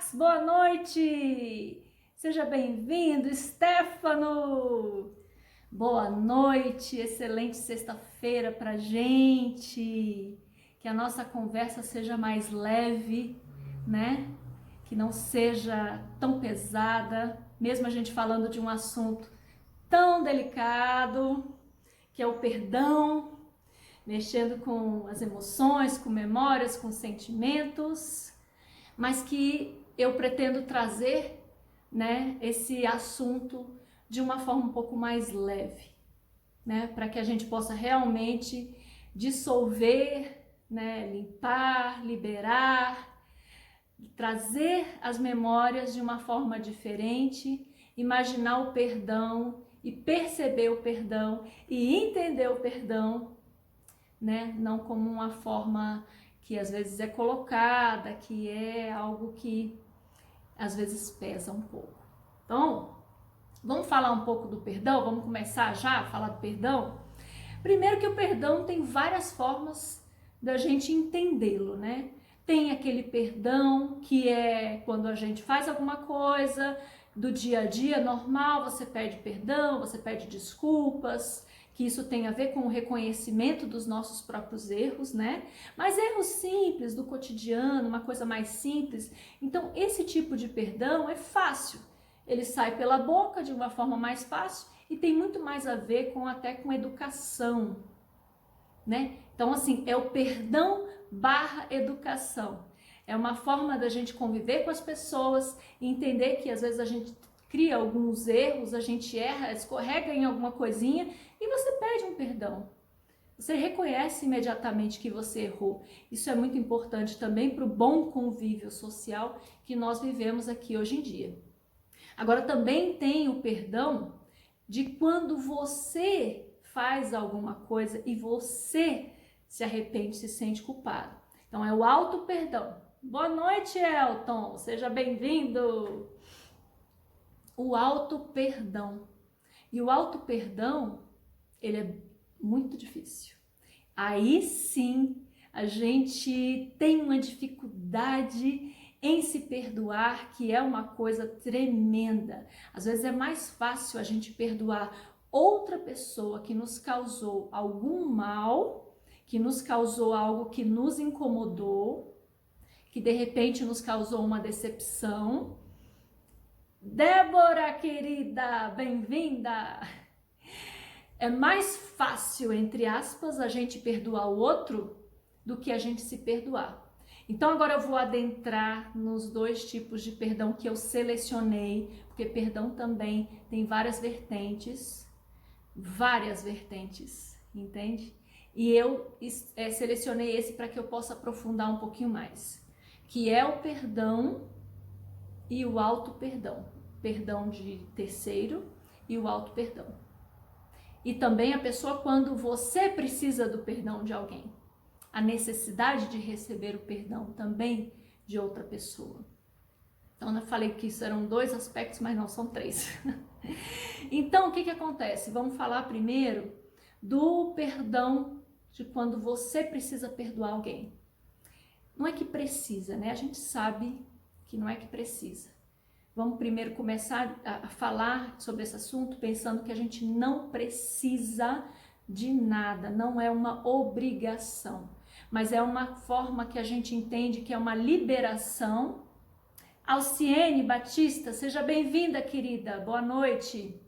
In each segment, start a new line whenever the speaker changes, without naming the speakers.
Max, boa noite! Seja bem-vindo, Stefano! Boa noite, excelente sexta-feira pra gente! Que a nossa conversa seja mais leve, né? Que não seja tão pesada, mesmo a gente falando de um assunto tão delicado, que é o perdão, mexendo com as emoções, com memórias, com sentimentos, mas que eu pretendo trazer, né, esse assunto de uma forma um pouco mais leve, né, para que a gente possa realmente dissolver, né, limpar, liberar, trazer as memórias de uma forma diferente, imaginar o perdão e perceber o perdão e entender o perdão, né, não como uma forma que às vezes é colocada, que é algo que às vezes pesa um pouco. Então, vamos falar um pouco do perdão? Vamos começar já a falar do perdão? Primeiro que o perdão tem várias formas da gente entendê-lo, né? Tem aquele perdão que é quando a gente faz alguma coisa do dia a dia normal, você pede perdão, você pede desculpas, que isso tem a ver com o reconhecimento dos nossos próprios erros, né? Mas erros simples do cotidiano, uma coisa mais simples. Então, esse tipo de perdão é fácil. Ele sai pela boca de uma forma mais fácil e tem muito mais a ver com até com educação, né? Então, assim, é o perdão barra educação. É uma forma da gente conviver com as pessoas e entender que às vezes a gente cria alguns erros, a gente erra, escorrega em alguma coisinha e você pede um perdão. Você reconhece imediatamente que você errou. Isso é muito importante também para o bom convívio social que nós vivemos aqui hoje em dia. Agora também tem o perdão de quando você faz alguma coisa e você se arrepende, se sente culpado. Então é o auto-perdão. Boa noite, Elton, seja bem-vindo. O auto-perdão. E o auto-perdão, ele é muito difícil. Aí sim, a gente tem uma dificuldade em se perdoar, que é uma coisa tremenda. Às vezes é mais fácil a gente perdoar outra pessoa que nos causou algum mal, que nos causou algo que nos incomodou, que de repente nos causou uma decepção. Débora, querida, bem-vinda! É mais fácil, entre aspas, a gente perdoar o outro do que a gente se perdoar. Então agora eu vou adentrar nos dois tipos de perdão que eu selecionei, porque perdão também tem várias vertentes, entende? E eu selecionei esse para que eu possa aprofundar um pouquinho mais, que é o perdão e o auto-perdão, perdão de terceiro e o auto-perdão. E também a pessoa quando você precisa do perdão de alguém, a necessidade de receber o perdão também de outra pessoa. Então eu falei que isso eram dois aspectos, mas não, são três. Então o que acontece? Vamos falar primeiro do perdão de quando você precisa perdoar alguém. Não é que precisa, né? A gente sabe que não é que precisa. Vamos primeiro começar a falar sobre esse assunto pensando que a gente não precisa de nada, não é uma obrigação, mas é uma forma que a gente entende que é uma liberação. Alciene Batista, seja bem-vinda, querida, boa noite.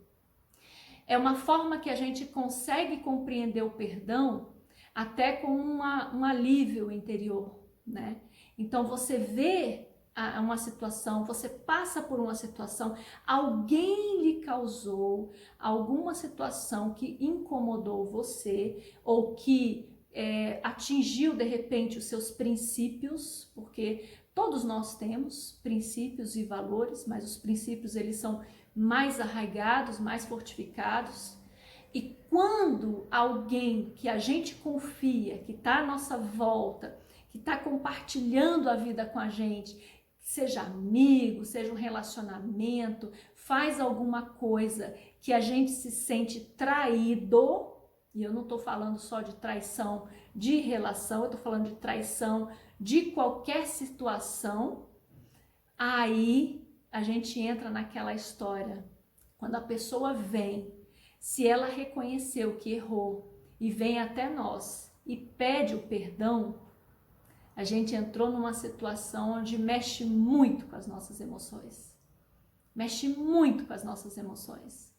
É uma forma que a gente consegue compreender o perdão até com um alívio interior, né? Então você vê uma situação, você passa por uma situação, alguém lhe causou alguma situação que incomodou você ou que atingiu de repente os seus princípios, porque todos nós temos princípios e valores, mas os princípios eles são mais arraigados, mais fortificados. E quando alguém que a gente confia, que está à nossa volta, que está compartilhando a vida com a gente, seja amigo, seja um relacionamento, faz alguma coisa que a gente se sente traído, e eu não estou falando só de traição de relação, eu estou falando de traição de qualquer situação, Aí a gente entra naquela história. Quando a pessoa vem, se ela reconheceu que errou e vem até nós e pede o perdão, a gente entrou numa situação onde mexe muito com as nossas emoções. Mexe muito com as nossas emoções.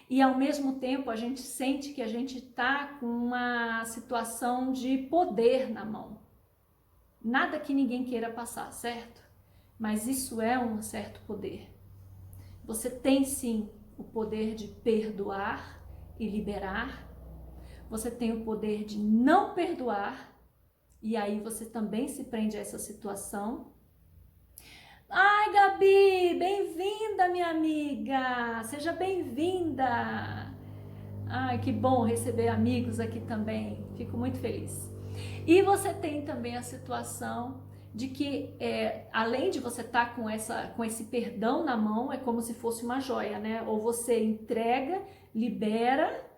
E ao mesmo tempo a gente sente que a gente está com uma situação de poder na mão. Nada que ninguém queira passar, certo? Mas isso é um certo poder. Você tem sim o poder de perdoar e liberar. Você tem o poder de não perdoar. E aí você também se prende a essa situação. Ai, Gabi, bem-vinda, minha amiga. Seja bem-vinda. Ai, que bom receber amigos aqui também. Fico muito feliz. E você tem também a situação de que, além de você estar com esse perdão na mão, é como se fosse uma joia, né? Ou você entrega, libera,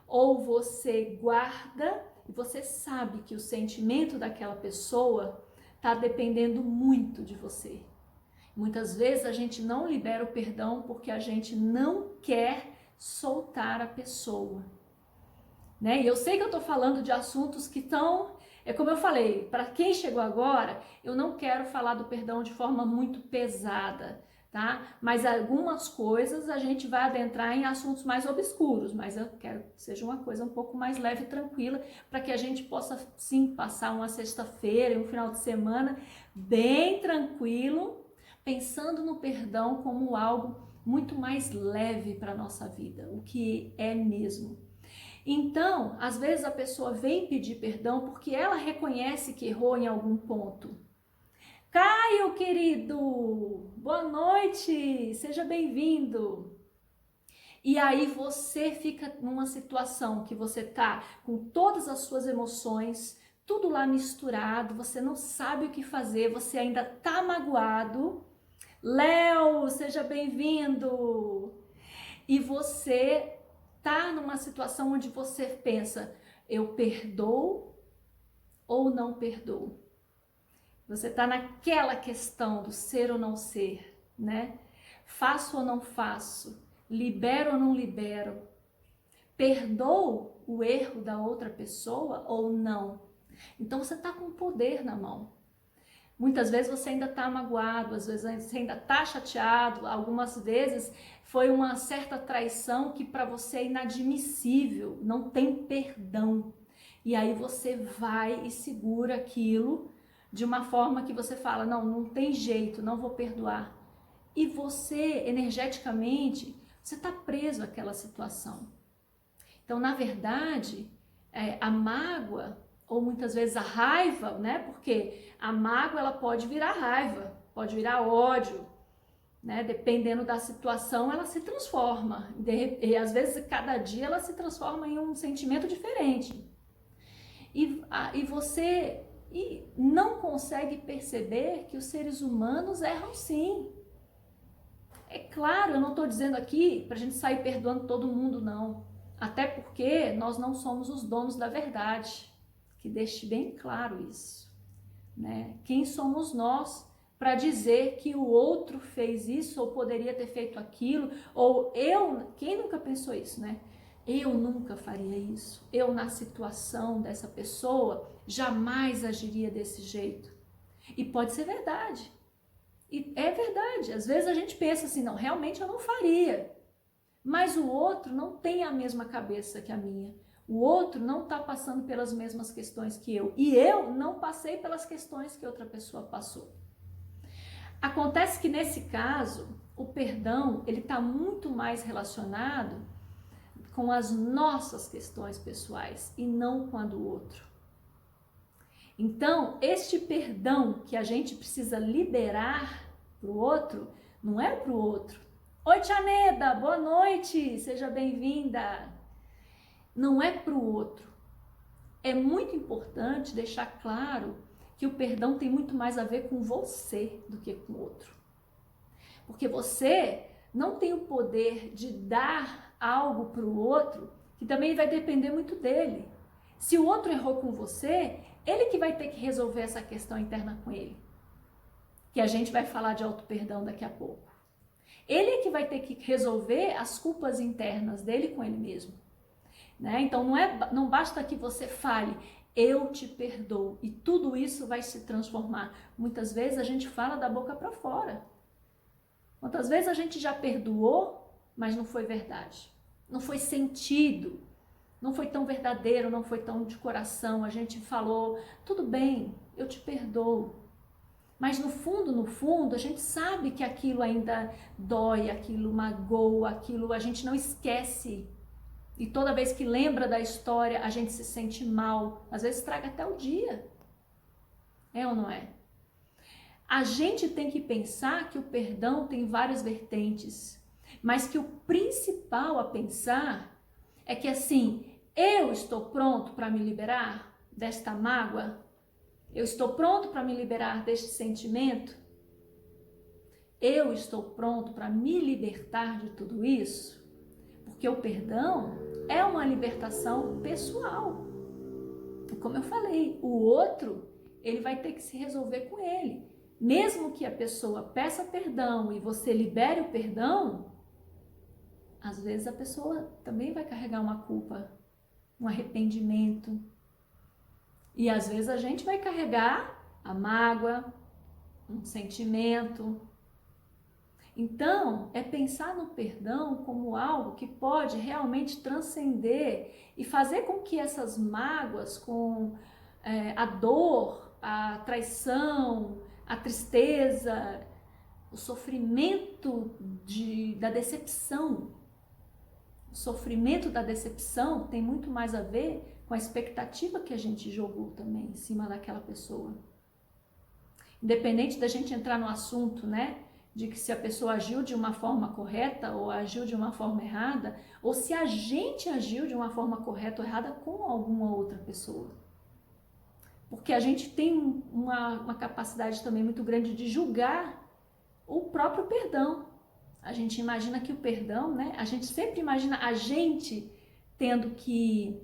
ou você guarda, e você sabe que o sentimento daquela pessoa está dependendo muito de você. Muitas vezes a gente não libera o perdão porque a gente não quer soltar a pessoa, né? E eu sei que eu tô falando de assuntos que estão, como eu falei, para quem chegou agora, eu não quero falar do perdão de forma muito pesada, tá? Mas algumas coisas a gente vai adentrar em assuntos mais obscuros, mas eu quero que seja uma coisa um pouco mais leve e tranquila, para que a gente possa sim passar uma sexta-feira e um final de semana bem tranquilo, pensando no perdão como algo muito mais leve para a nossa vida, o que é mesmo. Então, às vezes a pessoa vem pedir perdão porque ela reconhece que errou em algum ponto. Caio, querido, boa noite, seja bem-vindo. E aí você fica numa situação que você tá com todas as suas emoções, tudo lá misturado, você não sabe o que fazer, você ainda tá magoado. Léo, seja bem-vindo. E você tá numa situação onde você pensa, eu perdoo ou não perdoo? Você tá naquela questão do ser ou não ser, né? Faço ou não faço? Libero ou não libero? Perdoo o erro da outra pessoa ou não? Então você tá com o poder na mão. Muitas vezes você ainda está magoado, às vezes você ainda está chateado, algumas vezes foi uma certa traição que para você é inadmissível, não tem perdão. E aí você vai e segura aquilo de uma forma que você fala, não tem jeito, não vou perdoar. E você, energeticamente, você está preso àquela situação. Então, na verdade, a mágoa, ou muitas vezes a raiva, né? Porque a mágoa ela pode virar raiva, pode virar ódio, né? Dependendo da situação, ela se transforma. E às vezes, cada dia ela se transforma em um sentimento diferente. E você não consegue perceber que os seres humanos erram sim. É claro, eu não estou dizendo aqui para a gente sair perdoando todo mundo, não. Até porque nós não somos os donos da verdade. Que deixe bem claro isso, né? Quem somos nós para dizer que o outro fez isso ou poderia ter feito aquilo, ou quem nunca pensou isso, né? Eu nunca faria isso, eu na situação dessa pessoa jamais agiria desse jeito. E pode ser verdade, e é verdade, às vezes a gente pensa assim, não, realmente eu não faria, mas o outro não tem a mesma cabeça que a minha. O outro não está passando pelas mesmas questões que eu. E eu não passei pelas questões que outra pessoa passou. Acontece que nesse caso, o perdão ele está muito mais relacionado com as nossas questões pessoais e não com a do outro. Então, este perdão que a gente precisa liberar para o outro, não é para o outro. Oi, Tia Neda, boa noite, seja bem-vinda. Não é para o outro. É muito importante deixar claro que o perdão tem muito mais a ver com você do que com o outro. Porque você não tem o poder de dar algo para o outro, que também vai depender muito dele. Se o outro errou com você, ele que vai ter que resolver essa questão interna com ele. que a gente vai falar de auto-perdão daqui a pouco. Ele é que vai ter que resolver as culpas internas dele com ele mesmo, né? Então não basta que você fale, eu te perdoo, e tudo isso vai se transformar. Muitas vezes a gente fala da boca para fora. Quantas vezes a gente já perdoou, mas não foi verdade, não foi sentido, não foi tão verdadeiro, não foi tão de coração. A gente falou, tudo bem, eu te perdoo, mas no fundo, a gente sabe que aquilo ainda dói, aquilo magoa, aquilo a gente não esquece. E toda vez que lembra da história, a gente se sente mal. Às vezes estraga até o dia. É ou não é? A gente tem que pensar que o perdão tem várias vertentes, mas que o principal a pensar é que assim, eu estou pronto para me liberar desta mágoa? Eu estou pronto para me liberar deste sentimento? Eu estou pronto para me libertar de tudo isso? Porque o perdão é uma libertação pessoal. Como eu falei, o outro, ele vai ter que se resolver com ele. Mesmo que a pessoa peça perdão e você libere o perdão, às vezes a pessoa também vai carregar uma culpa, um arrependimento. E às vezes a gente vai carregar a mágoa, um sentimento. Então, é pensar no perdão como algo que pode realmente transcender e fazer com que essas mágoas, com a dor, a traição, a tristeza, o sofrimento da decepção. O sofrimento da decepção tem muito mais a ver com a expectativa que a gente jogou também em cima daquela pessoa. Independente da gente entrar no assunto, né, de que se a pessoa agiu de uma forma correta ou agiu de uma forma errada, ou se a gente agiu de uma forma correta ou errada com alguma outra pessoa. Porque a gente tem uma capacidade também muito grande de julgar o próprio perdão. A gente imagina que o perdão, né, a gente sempre imagina a gente tendo que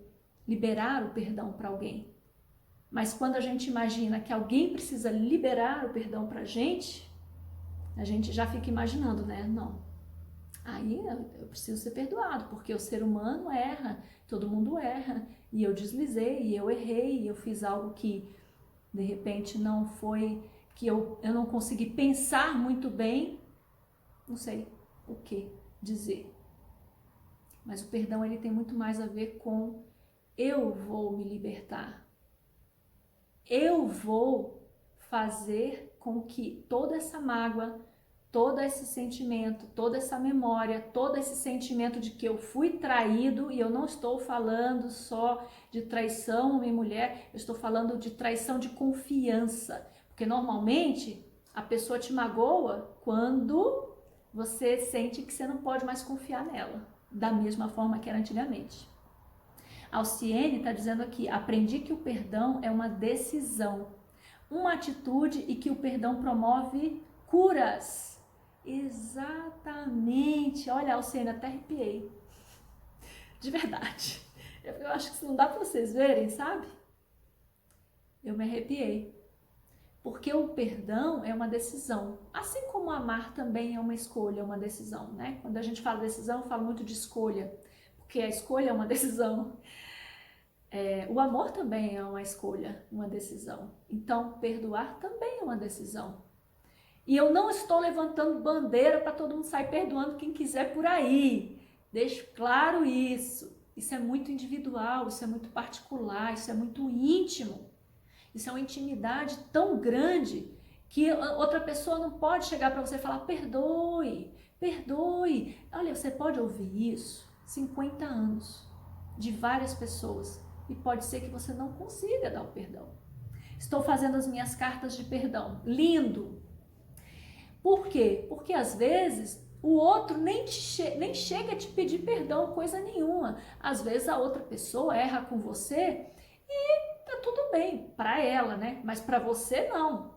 liberar o perdão para alguém. Mas quando a gente imagina que alguém precisa liberar o perdão para a gente já fica imaginando, né? Não. Aí eu preciso ser perdoado, porque o ser humano erra, todo mundo erra, e eu deslizei, e eu errei, e eu fiz algo que de repente não foi, que eu não consegui pensar muito bem, não sei o que dizer. Mas o perdão, ele tem muito mais a ver com eu vou me libertar. Eu vou fazer com que toda essa mágoa, todo esse sentimento, toda essa memória, todo esse sentimento de que eu fui traído, e eu não estou falando só de traição homem e mulher, eu estou falando de traição de confiança, porque normalmente a pessoa te magoa quando você sente que você não pode mais confiar nela, da mesma forma que era antigamente. Alciene está dizendo aqui, aprendi que o perdão é uma decisão, uma atitude e que o perdão promove curas. Exatamente. Olha, Alciene, até arrepiei. De verdade. Eu acho que não dá para vocês verem, sabe? Eu me arrepiei. Porque o perdão é uma decisão. Assim como amar também é uma escolha, é uma decisão, né? Quando a gente fala decisão, eu falo muito de escolha. Porque a escolha é uma decisão. O amor também é uma escolha, uma decisão. Então, perdoar também é uma decisão. E eu não estou levantando bandeira para todo mundo sair perdoando quem quiser por aí. Deixo claro isso. Isso é muito individual, isso é muito particular, isso é muito íntimo. Isso é uma intimidade tão grande que outra pessoa não pode chegar para você e falar perdoe, perdoe. Olha, você pode ouvir isso 50 anos de várias pessoas e pode ser que você não consiga dar o perdão. Estou fazendo as minhas cartas de perdão. Lindo! Por quê? Porque às vezes o outro nem chega a te pedir perdão, coisa nenhuma. Às vezes a outra pessoa erra com você e tá tudo bem para ela, né? Mas para você não.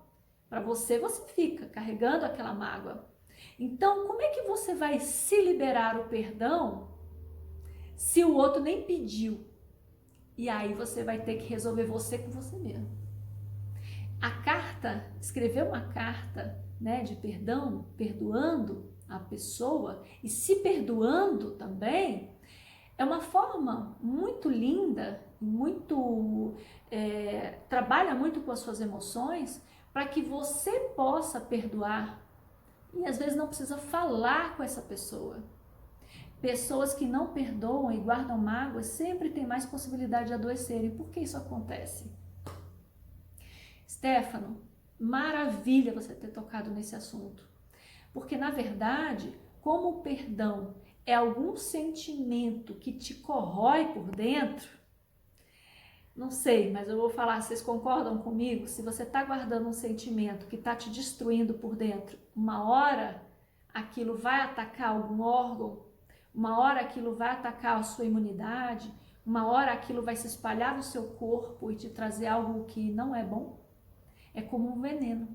Para você fica carregando aquela mágoa. Então, como é que você vai se liberar o perdão se o outro nem pediu? E aí você vai ter que resolver você com você mesmo. A carta, escrever uma carta né, de perdão, perdoando a pessoa e se perdoando também, é uma forma muito linda, trabalha muito com as suas emoções para que você possa perdoar. E às vezes não precisa falar com essa pessoa. Pessoas que não perdoam e guardam mágoas sempre têm mais possibilidade de adoecerem. Por que isso acontece? Stefano, maravilha você ter tocado nesse assunto. Porque, na verdade, como o perdão é algum sentimento que te corrói por dentro, não sei, mas eu vou falar, vocês concordam comigo? Se você está guardando um sentimento que está te destruindo por dentro, uma hora aquilo vai atacar algum órgão, uma hora aquilo vai atacar a sua imunidade, uma hora aquilo vai se espalhar no seu corpo e te trazer algo que não é bom. É como um veneno.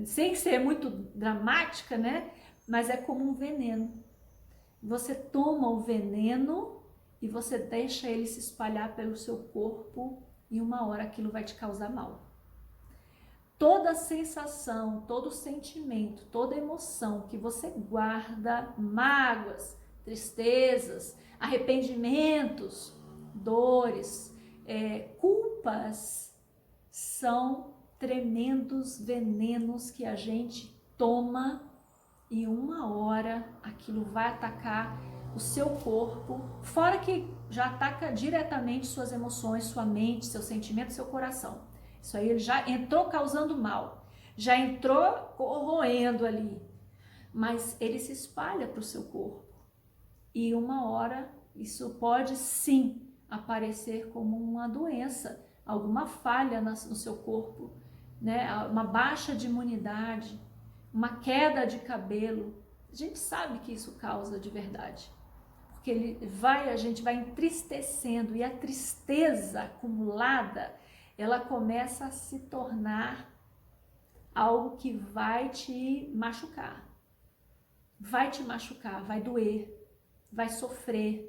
Sem ser muito dramática, né? Mas é como um veneno. Você toma o veneno e você deixa ele se espalhar pelo seu corpo e uma hora aquilo vai te causar mal. Toda sensação, todo sentimento, toda emoção que você guarda, mágoas, tristezas, arrependimentos, dores, culpas, são tremendos venenos que a gente toma e uma hora aquilo vai atacar o seu corpo, fora que já ataca diretamente suas emoções, sua mente, seu sentimento, seu coração. Isso aí ele já entrou causando mal, já entrou corroendo ali, mas ele se espalha para o seu corpo e uma hora isso pode sim aparecer como uma doença, alguma falha no seu corpo, né? Uma baixa de imunidade, uma queda de cabelo. A gente sabe que isso causa de verdade, porque a gente vai entristecendo e a tristeza acumulada, ela começa a se tornar algo que vai te machucar, vai doer, vai sofrer.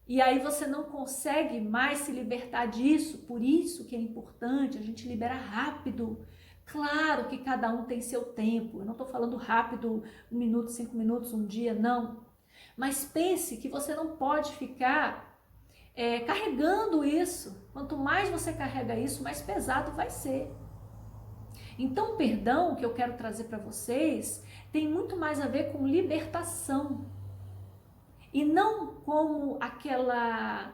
E aí você não consegue mais se libertar disso, por isso que é importante a gente liberar rápido. Claro que cada um tem seu tempo, eu não estou falando rápido, 1 minuto, 5 minutos, um dia, não. Mas pense que você não pode ficar carregando isso. Quanto mais você carrega isso, mais pesado vai ser. Então o perdão que eu quero trazer para vocês tem muito mais a ver com libertação. E não como aquela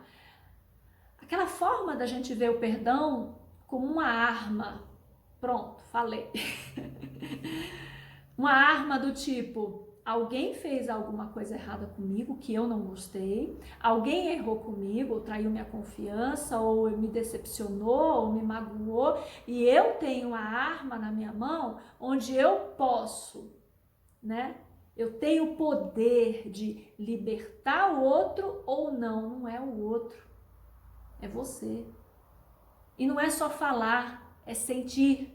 forma da gente ver o perdão como uma arma. Pronto, falei. Uma arma do tipo, alguém fez alguma coisa errada comigo que eu não gostei, alguém errou comigo, ou traiu minha confiança, ou me decepcionou, ou me magoou, e eu tenho a arma na minha mão onde eu posso, né? Eu tenho o poder de libertar o outro ou não, não é o outro, é você. E não é só falar, é sentir.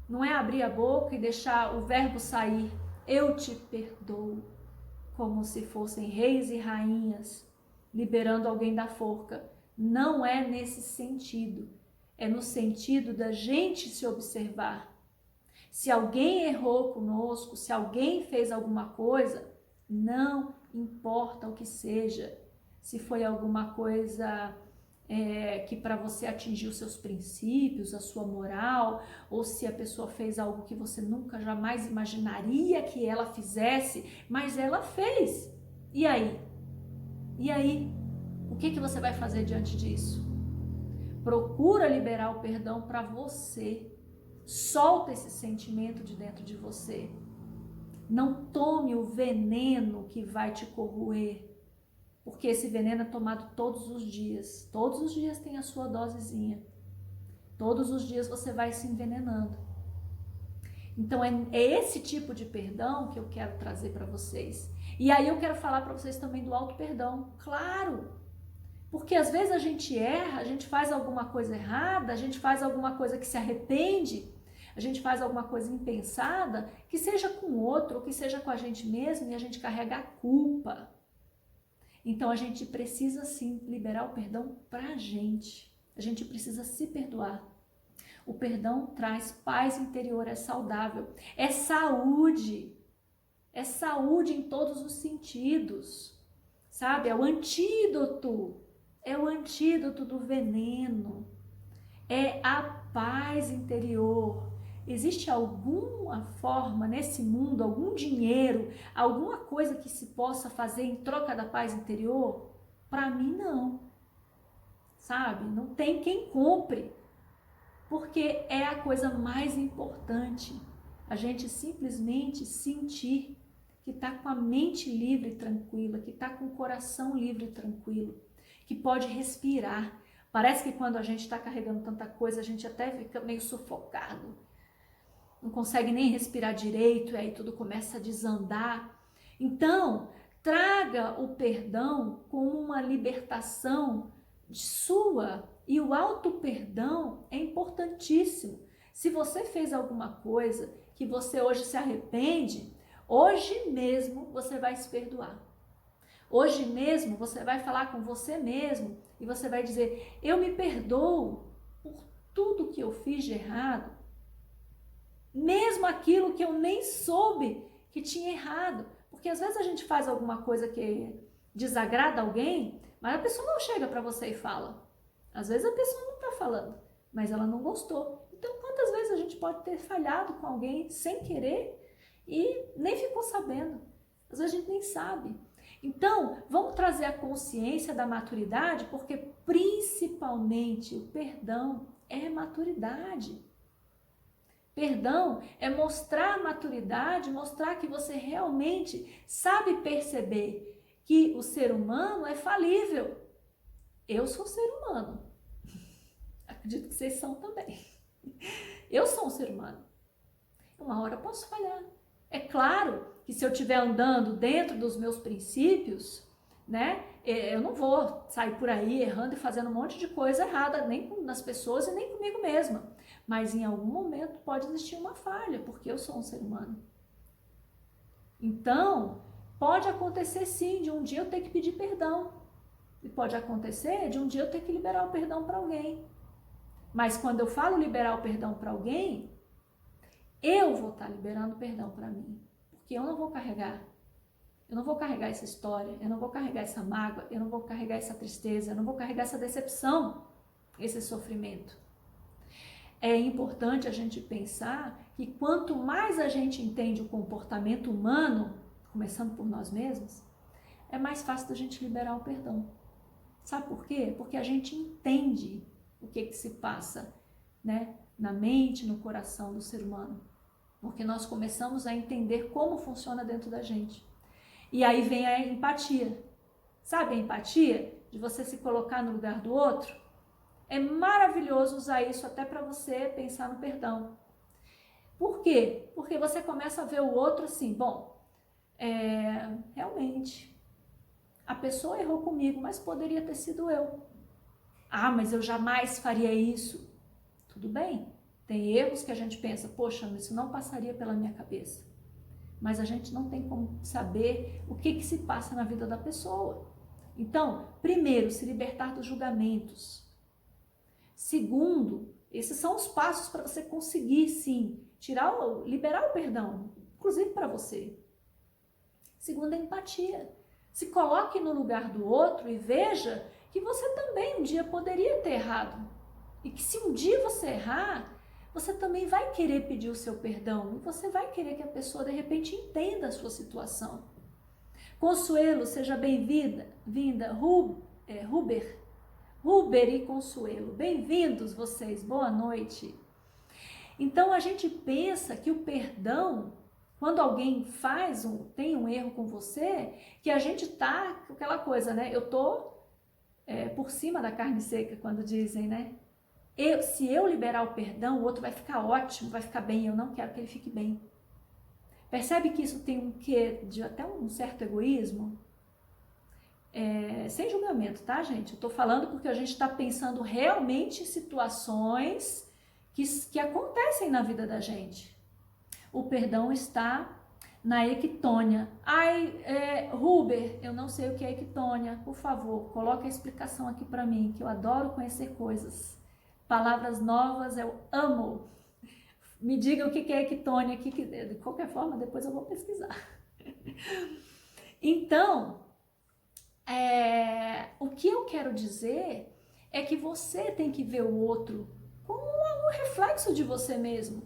Não é abrir a boca e deixar o verbo sair. Eu te perdoo, como se fossem reis e rainhas liberando alguém da forca. Não é nesse sentido. É no sentido da gente se observar. Se alguém errou conosco, se alguém fez alguma coisa, não importa o que seja. Se foi alguma coisa que para você atingiu seus princípios, a sua moral, ou se a pessoa fez algo que você nunca jamais imaginaria que ela fizesse, mas ela fez. E aí? E aí? O que você vai fazer diante disso? Procura liberar o perdão para você. Solta esse sentimento de dentro de você. Não tome o veneno que vai te corroer, porque esse veneno é tomado todos os dias. Todos os dias tem a sua dosezinha. Todos os dias você vai se envenenando. Então é esse tipo de perdão que eu quero trazer para vocês. E aí eu quero falar para vocês também do auto-perdão. Claro! Porque às vezes a gente erra, a gente faz alguma coisa errada, a gente faz alguma coisa que se arrepende, a gente faz alguma coisa impensada, que seja com o outro ou que seja com a gente mesmo, e a gente carrega a culpa. Então a gente precisa sim liberar o perdão pra gente. A gente precisa se perdoar. O perdão traz paz interior, é saudável, é saúde em todos os sentidos, sabe? É o antídoto do veneno, é a paz interior. Existe alguma forma nesse mundo, algum dinheiro, alguma coisa que se possa fazer em troca da paz interior? Para mim, não. Sabe? Não tem quem compre, porque é a coisa mais importante. A gente simplesmente sentir que está com a mente livre e tranquila, que está com o coração livre e tranquilo, que pode respirar. Parece que quando a gente está carregando tanta coisa, a gente até fica meio sufocado, não consegue nem respirar direito, e aí tudo começa a desandar. Então, traga o perdão como uma libertação sua, e o auto-perdão é importantíssimo. Se você fez alguma coisa que você hoje se arrepende, hoje mesmo você vai se perdoar. Hoje mesmo você vai falar com você mesmo e você vai dizer: eu me perdoo por tudo que eu fiz de errado, mesmo aquilo que eu nem soube que tinha errado. Porque às vezes a gente faz alguma coisa que desagrada alguém, mas a pessoa não chega para você e fala. Às vezes a pessoa não está falando, mas ela não gostou. Então, quantas vezes a gente pode ter falhado com alguém sem querer e nem ficou sabendo? Às vezes a gente nem sabe. Então, vamos trazer a consciência da maturidade, porque principalmente o perdão é maturidade. Perdão é mostrar a maturidade, mostrar que você realmente sabe perceber que o ser humano é falível. Eu sou ser humano. Acredito que vocês são também. Eu sou um ser humano. Uma hora eu posso falhar. É claro que se eu estiver andando dentro dos meus princípios, né, eu não vou sair por aí errando e fazendo um monte de coisa errada, nem nas pessoas e nem comigo mesma. Mas em algum momento pode existir uma falha, porque eu sou um ser humano. Então, pode acontecer sim de um dia eu ter que pedir perdão. E pode acontecer de um dia eu ter que liberar o perdão para alguém. Mas quando eu falo liberar o perdão para alguém, eu vou estar liberando o perdão para mim. Porque eu não vou carregar. Eu não vou carregar essa história, eu não vou carregar essa mágoa, eu não vou carregar essa tristeza, eu não vou carregar essa decepção, esse sofrimento. É importante a gente pensar que quanto mais a gente entende o comportamento humano, começando por nós mesmos, é mais fácil da gente liberar o perdão. Sabe por quê? Porque a gente entende o que se passa, né, na mente, no coração do ser humano. Porque nós começamos a entender como funciona dentro da gente. E aí vem a empatia. Sabe a empatia? De você se colocar no lugar do outro? É maravilhoso usar isso até para você pensar no perdão. Por quê? Porque você começa a ver o outro assim, bom, realmente, a pessoa errou comigo, mas poderia ter sido eu. Ah, mas eu jamais faria isso. Tudo bem, tem erros que a gente pensa, poxa, isso não passaria pela minha cabeça. Mas a gente não tem como saber o que se passa na vida da pessoa. Então, primeiro, se libertar dos julgamentos. Segundo, esses são os passos para você conseguir, sim, liberar o perdão, inclusive para você. Segundo, a empatia. Se coloque no lugar do outro e veja que você também um dia poderia ter errado. E que se um dia você errar, você também vai querer pedir o seu perdão. E você vai querer que a pessoa, de repente, entenda a sua situação. Consuelo, seja bem-vinda. Ruber e Consuelo, bem-vindos vocês, boa noite. Então a gente pensa que o perdão, quando alguém tem um erro com você, que a gente tá com aquela coisa, né? Eu tô por cima da carne seca, quando dizem, né? Se eu liberar o perdão, o outro vai ficar ótimo, vai ficar bem, eu não quero que ele fique bem. Percebe que isso tem um quê de até um certo egoísmo? Sem julgamento, tá, gente? Eu tô falando porque a gente está pensando realmente em situações que acontecem na vida da gente. O perdão está na equitônia. Ruber, eu não sei o que é equitônia. Por favor, coloque a explicação aqui para mim, que eu adoro conhecer coisas. Palavras novas eu amo. Me diga o que é equitônia, de qualquer forma, depois eu vou pesquisar. Então, o que eu quero dizer é que você tem que ver o outro como um reflexo de você mesmo.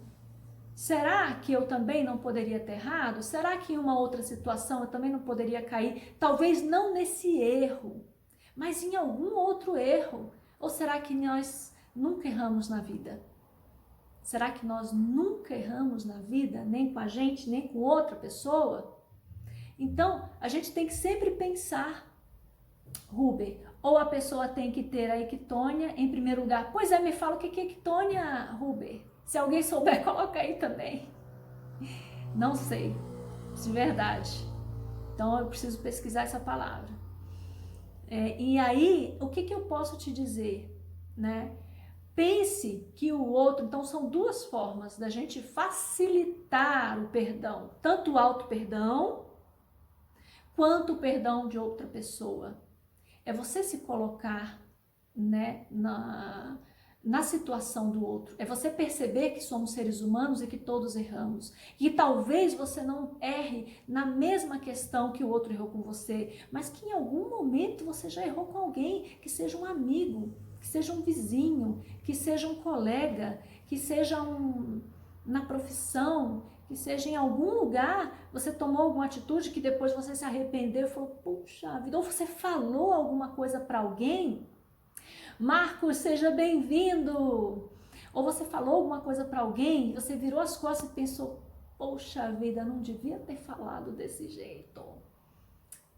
Será que eu também não poderia ter errado? Será que em uma outra situação eu também não poderia cair? Talvez não nesse erro, mas em algum outro erro. Ou será que nós nunca erramos na vida? Será que nós nunca erramos na vida, nem com a gente, nem com outra pessoa? Então, a gente tem que sempre pensar, Ruber, ou a pessoa tem que ter a equitônia em primeiro lugar. Pois é, me fala o que é equitônia, Ruber. Se alguém souber, coloca aí também. Não sei, de verdade. Então, eu preciso pesquisar essa palavra. E aí, o que eu posso te dizer, né? Pense que o outro, então são duas formas da gente facilitar o perdão, tanto o auto-perdão, quanto o perdão de outra pessoa. É você se colocar, né, na situação do outro. É você perceber que somos seres humanos e que todos erramos. E talvez você não erre na mesma questão que o outro errou com você, mas que em algum momento você já errou com alguém, que seja um amigo, que seja um vizinho, que seja um colega, que seja na profissão, que seja em algum lugar, você tomou alguma atitude que depois você se arrependeu e falou, puxa vida, ou você falou alguma coisa para alguém. Marcos, seja bem-vindo! Ou você falou alguma coisa para alguém, você virou as costas e pensou, poxa vida, não devia ter falado desse jeito.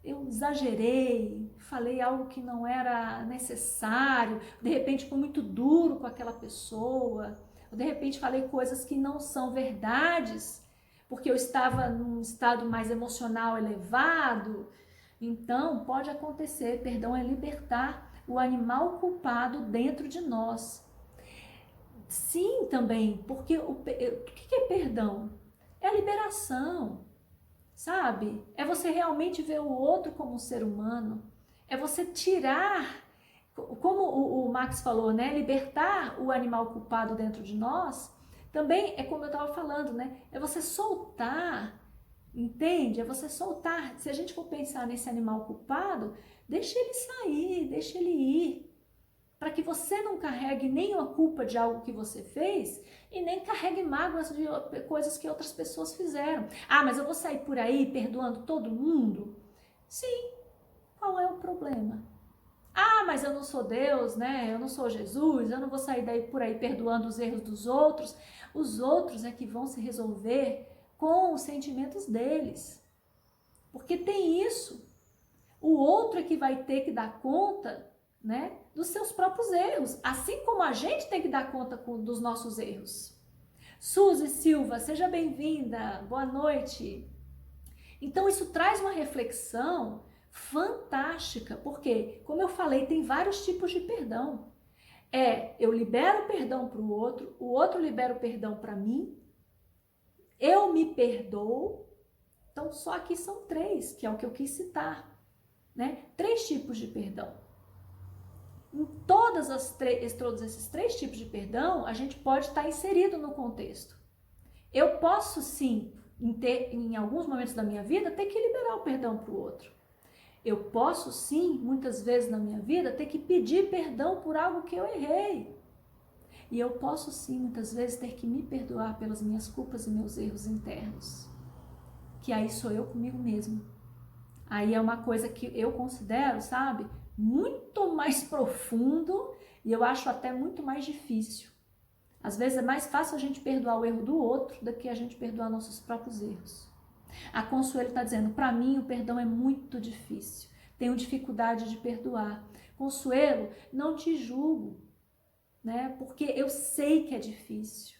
Eu exagerei, falei algo que não era necessário, de repente fui muito duro com aquela pessoa, ou de repente falei coisas que não são verdades, porque eu estava num estado mais emocional elevado. Então, pode acontecer, perdão é libertar o animal culpado dentro de nós. Sim, também, porque o que é perdão? É a liberação. Sabe? É você realmente ver o outro como um ser humano. É você tirar, como o Max falou, né? Libertar o animal culpado dentro de nós. Também é como eu estava falando, né? É você soltar, entende? É você soltar. Se a gente for pensar nesse animal culpado, deixa ele sair, deixa ele ir. Para que você não carregue nem a culpa de algo que você fez e nem carregue mágoas de coisas que outras pessoas fizeram. Ah, mas eu vou sair por aí perdoando todo mundo? Sim, qual é o problema? Ah, mas eu não sou Deus, né? Eu não sou Jesus, eu não vou sair daí por aí perdoando os erros dos outros. Os outros é que vão se resolver com os sentimentos deles. Porque tem isso. O outro é que vai ter que dar conta, né, dos seus próprios erros, assim como a gente tem que dar conta dos nossos erros. Suzy Silva, seja bem-vinda, boa noite. Então isso traz uma reflexão fantástica, porque, como eu falei, tem vários tipos de perdão. Eu libero o perdão para o outro libera o perdão para mim, eu me perdoo. Então só aqui são 3, que é o que eu quis citar, né? 3 tipos de perdão. Em todos esses 3 tipos de perdão, a gente pode estar inserido no contexto. Eu posso sim, em alguns momentos da minha vida, ter que liberar o perdão para o outro. Eu posso sim, muitas vezes na minha vida, ter que pedir perdão por algo que eu errei. E eu posso sim, muitas vezes, ter que me perdoar pelas minhas culpas e meus erros internos. Que aí sou eu comigo mesmo. Aí é uma coisa que eu considero, sabe, muito mais profundo e eu acho até muito mais difícil. Às vezes é mais fácil a gente perdoar o erro do outro do que a gente perdoar nossos próprios erros. A Consuelo está dizendo, para mim o perdão é muito difícil, tenho dificuldade de perdoar. Consuelo, não te julgo, né? Porque eu sei que é difícil.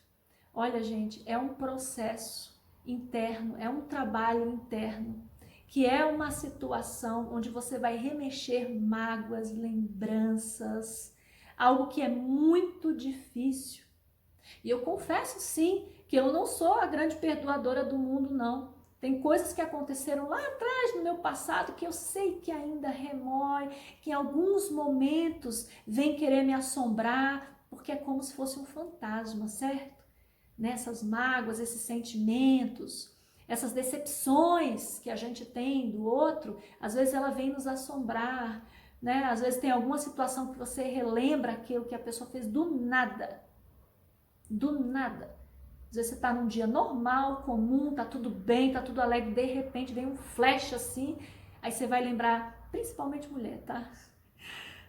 Olha, gente, é um processo interno, é um trabalho interno, que é uma situação onde você vai remexer mágoas, lembranças, algo que é muito difícil. E eu confesso sim que eu não sou a grande perdoadora do mundo, não. Tem coisas que aconteceram lá atrás no meu passado que eu sei que ainda remói, que em alguns momentos vem querer me assombrar, porque é como se fosse um fantasma, certo? Nessas mágoas, esses sentimentos, essas decepções que a gente tem do outro, às vezes ela vem nos assombrar, né? Às vezes tem alguma situação que você relembra aquilo que a pessoa fez do nada. Do nada. Às vezes você tá num dia normal, comum, tá tudo bem, tá tudo alegre, de repente vem um flash assim, aí você vai lembrar, principalmente mulher, tá?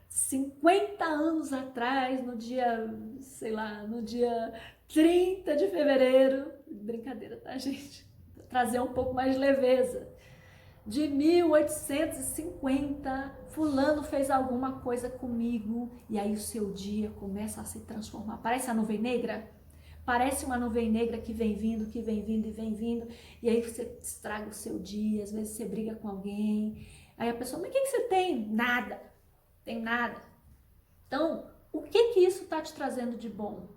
50 anos atrás, no dia, sei lá, no dia 30 de fevereiro, brincadeira, tá, gente? Vou trazer um pouco mais de leveza. De 1850, fulano fez alguma coisa comigo, e aí o seu dia começa a se transformar. Parece a nuvem negra? Parece uma nuvem negra que vem vindo, que vem vindo e vem vindo, e aí você estraga o seu dia, às vezes você briga com alguém, aí a pessoa, mas o que você tem? Nada, tem nada. Então, o que isso está te trazendo de bom?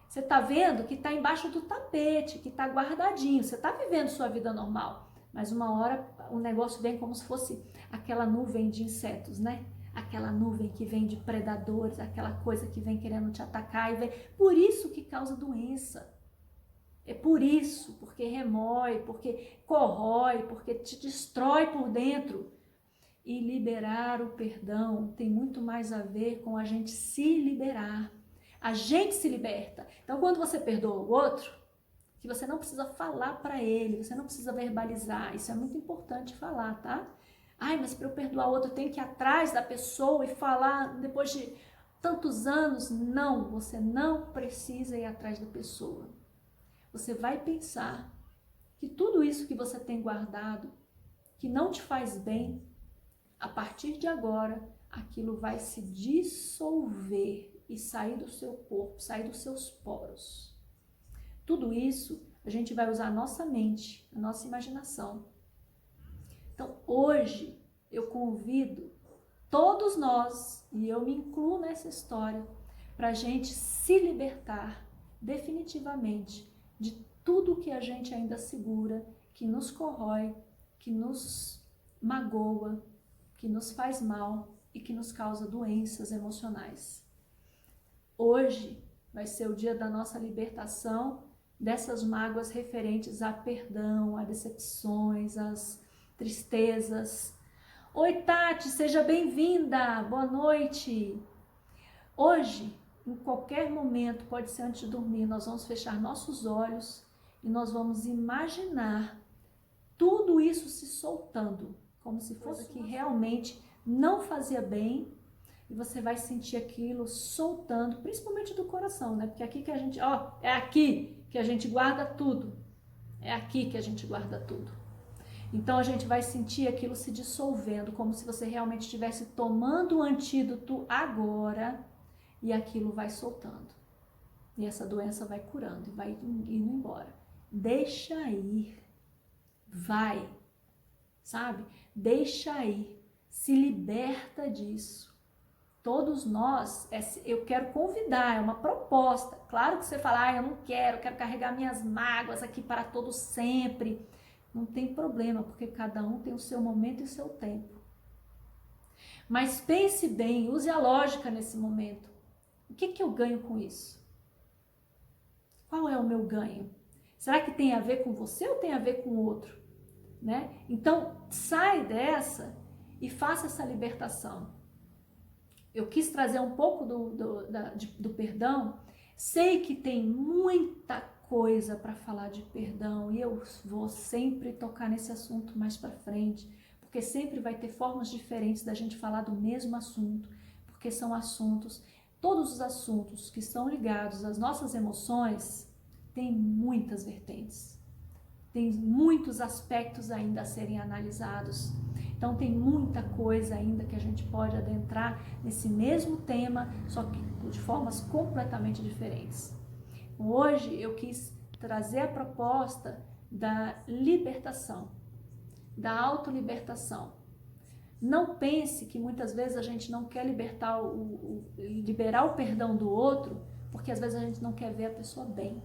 Você está vendo que está embaixo do tapete, que está guardadinho, você está vivendo sua vida normal, mas uma hora o negócio vem como se fosse aquela nuvem de insetos, né? Aquela nuvem que vem de predadores, aquela coisa que vem querendo te atacar e vem. Por isso que causa doença. É por isso, porque remói, porque corrói, porque te destrói por dentro. E liberar o perdão tem muito mais a ver com a gente se liberar. A gente se liberta. Então, quando você perdoa o outro, que você não precisa falar para ele, você não precisa verbalizar, isso é muito importante falar, tá? Ai, mas para eu perdoar o outro eu tenho que ir atrás da pessoa e falar depois de tantos anos. Não, você não precisa ir atrás da pessoa. Você vai pensar que tudo isso que você tem guardado, que não te faz bem, a partir de agora, aquilo vai se dissolver e sair do seu corpo, sair dos seus poros. Tudo isso, a gente vai usar a nossa mente, a nossa imaginação. Então, hoje, eu convido todos nós, e eu me incluo nessa história, para a gente se libertar definitivamente de tudo que a gente ainda segura, que nos corrói, que nos magoa, que nos faz mal e que nos causa doenças emocionais. Hoje vai ser o dia da nossa libertação dessas mágoas referentes a perdão, a decepções, às tristezas. Oi, Tati, seja bem-vinda, boa noite. Hoje, em qualquer momento, pode ser antes de dormir, nós vamos fechar nossos olhos e nós vamos imaginar tudo isso se soltando, como se fosse que realmente não fazia bem, e você vai sentir aquilo soltando, principalmente do coração, né? Porque aqui que a gente, é aqui que a gente guarda tudo. É aqui que a gente guarda tudo. Então a gente vai sentir aquilo se dissolvendo, como se você realmente estivesse tomando o antídoto agora, e aquilo vai soltando. E essa doença vai curando e vai indo embora. Deixa ir. Vai. Sabe? Deixa ir. Se liberta disso. Todos nós, eu quero convidar, é uma proposta. Claro que você fala, eu não quero carregar minhas mágoas aqui para todo sempre. Não tem problema, porque cada um tem o seu momento e o seu tempo. Mas pense bem, use a lógica nesse momento. O que eu ganho com isso? Qual é o meu ganho? Será que tem a ver com você ou tem a ver com o outro? Né? Então, sai dessa e faça essa libertação. Eu quis trazer um pouco do perdão. Sei que tem muita coisa para falar de perdão e eu vou sempre tocar nesse assunto mais para frente, porque sempre vai ter formas diferentes da gente falar do mesmo assunto, porque são assuntos, todos os assuntos que estão ligados às nossas emoções têm muitas vertentes, tem muitos aspectos ainda a serem analisados. Então tem muita coisa ainda que a gente pode adentrar nesse mesmo tema, só que de formas completamente diferentes. Hoje eu quis trazer a proposta da libertação, da autolibertação. Não pense que muitas vezes a gente não quer liberar o perdão do outro, porque às vezes a gente não quer ver a pessoa bem.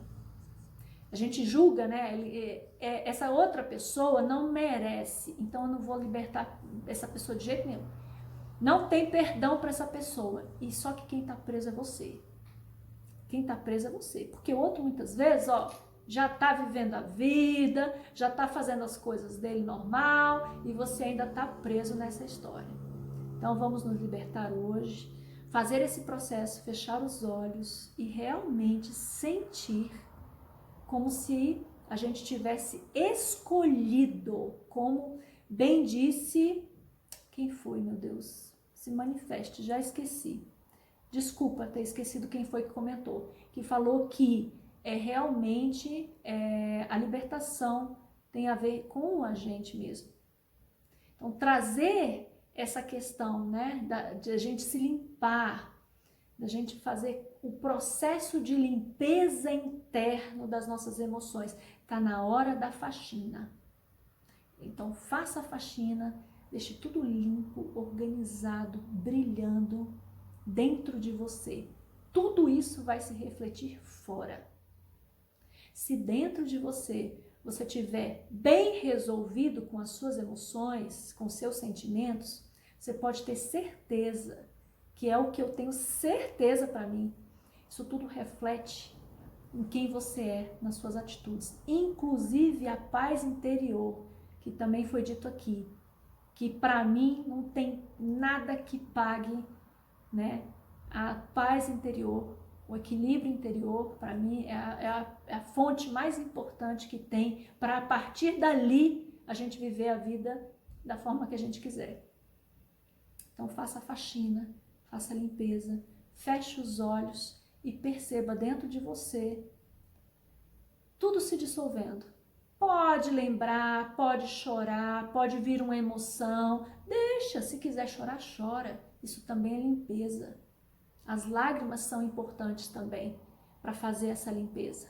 A gente julga, né? Essa outra pessoa não merece, então eu não vou libertar essa pessoa de jeito nenhum. Não tem perdão para essa pessoa. E só que quem está preso é você. Quem tá preso é você. Porque o outro, muitas vezes, ó, já tá vivendo a vida, já tá fazendo as coisas dele normal e você ainda tá preso nessa história. Então vamos nos libertar hoje, fazer esse processo, fechar os olhos e realmente sentir como se a gente tivesse escolhido, como bem disse, quem foi, meu Deus? Se manifeste, já esqueci. Desculpa ter esquecido quem foi que comentou, que falou que realmente a libertação tem a ver com a gente mesmo. Então, trazer essa questão, né, de a gente se limpar, da gente fazer o processo de limpeza interno das nossas emoções, tá na hora da faxina. Então, faça a faxina, deixe tudo limpo, organizado, brilhando dentro de você. Tudo isso vai se refletir fora. Se dentro de você tiver bem resolvido com as suas emoções, com seus sentimentos, você pode ter certeza, que é o que eu tenho certeza para mim, isso tudo reflete em quem você é, nas suas atitudes, inclusive a paz interior, que também foi dito aqui, que para mim não tem nada que pague, né, a paz interior, o equilíbrio interior, para mim, é a fonte mais importante que tem para, a partir dali, a gente viver a vida da forma que a gente quiser. Então, faça a faxina, faça a limpeza, feche os olhos e perceba dentro de você tudo se dissolvendo. Pode lembrar, pode chorar, pode vir uma emoção, deixa, se quiser chorar, chora. Isso também é limpeza. As lágrimas são importantes também para fazer essa limpeza.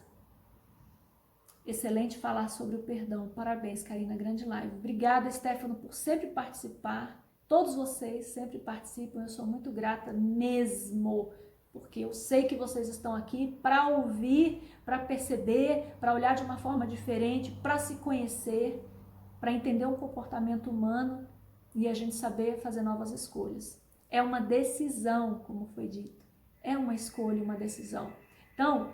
Excelente falar sobre o perdão. Parabéns, Karina, grande live. Obrigada, Stefano, por sempre participar. Todos vocês sempre participam, eu sou muito grata mesmo, porque eu sei que vocês estão aqui para ouvir, para perceber, para olhar de uma forma diferente, para se conhecer, para entender o comportamento humano e a gente saber fazer novas escolhas. É uma decisão, como foi dito. É uma escolha, uma decisão. Então,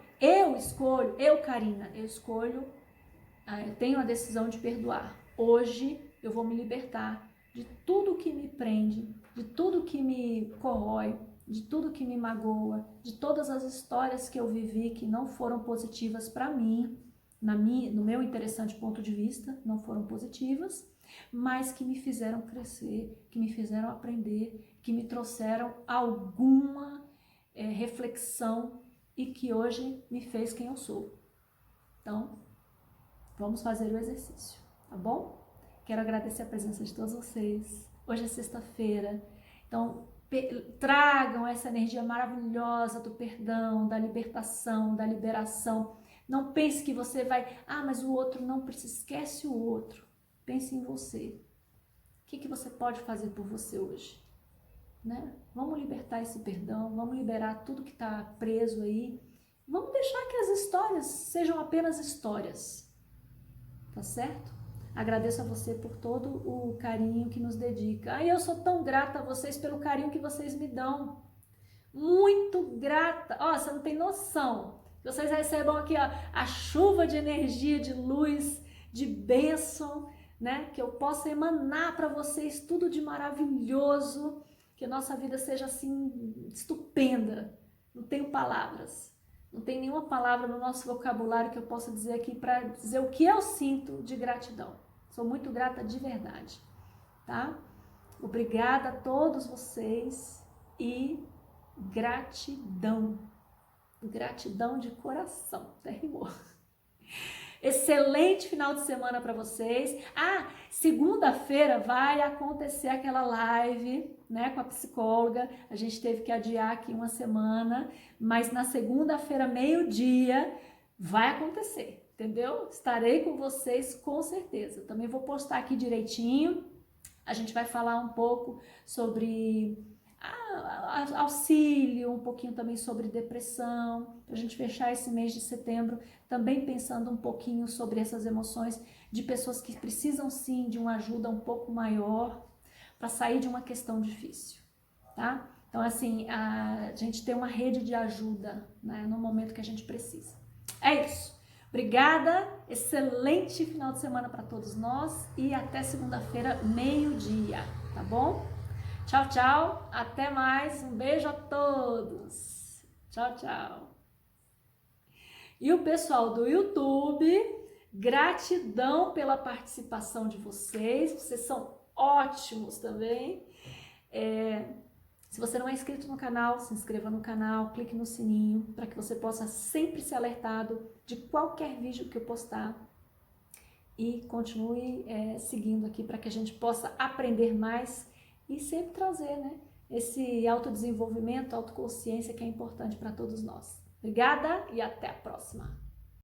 Karina, eu tenho a decisão de perdoar. Hoje eu vou me libertar de tudo que me prende, de tudo que me corrói, de tudo que me magoa, de todas as histórias que eu vivi que não foram positivas para mim, no meu interessante ponto de vista, não foram positivas, mas que me fizeram crescer, que me fizeram aprender, que me trouxeram alguma reflexão e que hoje me fez quem eu sou. Então, vamos fazer o exercício, tá bom? Quero agradecer a presença de todos vocês. Hoje é sexta-feira, então tragam essa energia maravilhosa do perdão, da libertação, da liberação. Não pense que você vai, mas o outro não precisa, esquece o outro. Pense em você. O que você pode fazer por você hoje? Né? Vamos libertar esse perdão, vamos liberar tudo que está preso aí. Vamos deixar que as histórias sejam apenas histórias. Tá certo? Agradeço a você por todo o carinho que nos dedica. Eu sou tão grata a vocês pelo carinho que vocês me dão. Muito grata. Você não tem noção. Vocês recebam aqui a chuva de energia, de luz, de bênção, né? Que eu possa emanar para vocês tudo de maravilhoso. Que a nossa vida seja assim, estupenda. Não tenho palavras. Não tem nenhuma palavra no nosso vocabulário que eu possa dizer aqui para dizer o que eu sinto de gratidão. Sou muito grata de verdade, tá? Obrigada a todos vocês e gratidão. Gratidão de coração. Até rimou. Excelente final de semana para vocês. Segunda-feira vai acontecer aquela live, né, com a psicóloga. A gente teve que adiar aqui uma semana, mas na segunda-feira, meio-dia, vai acontecer, entendeu? Estarei com vocês com certeza. Também vou postar aqui direitinho. A gente vai falar um pouco sobre auxílio, um pouquinho também sobre depressão, para a gente fechar esse mês de setembro, também pensando um pouquinho sobre essas emoções de pessoas que precisam sim de uma ajuda um pouco maior para sair de uma questão difícil, tá? Então, assim, a gente tem uma rede de ajuda, né, no momento que a gente precisa. É isso. Obrigada, excelente final de semana para todos nós e até segunda-feira, meio-dia, tá bom? Tchau, tchau, até mais, um beijo a todos. Tchau, tchau. E o pessoal do YouTube, gratidão pela participação de vocês são ótimos também. Se você não é inscrito no canal, se inscreva no canal, clique no sininho para que você possa sempre ser alertado de qualquer vídeo que eu postar e continue seguindo aqui para que a gente possa aprender mais e sempre trazer, né, esse autodesenvolvimento, autoconsciência que é importante para todos nós. Obrigada e até a próxima!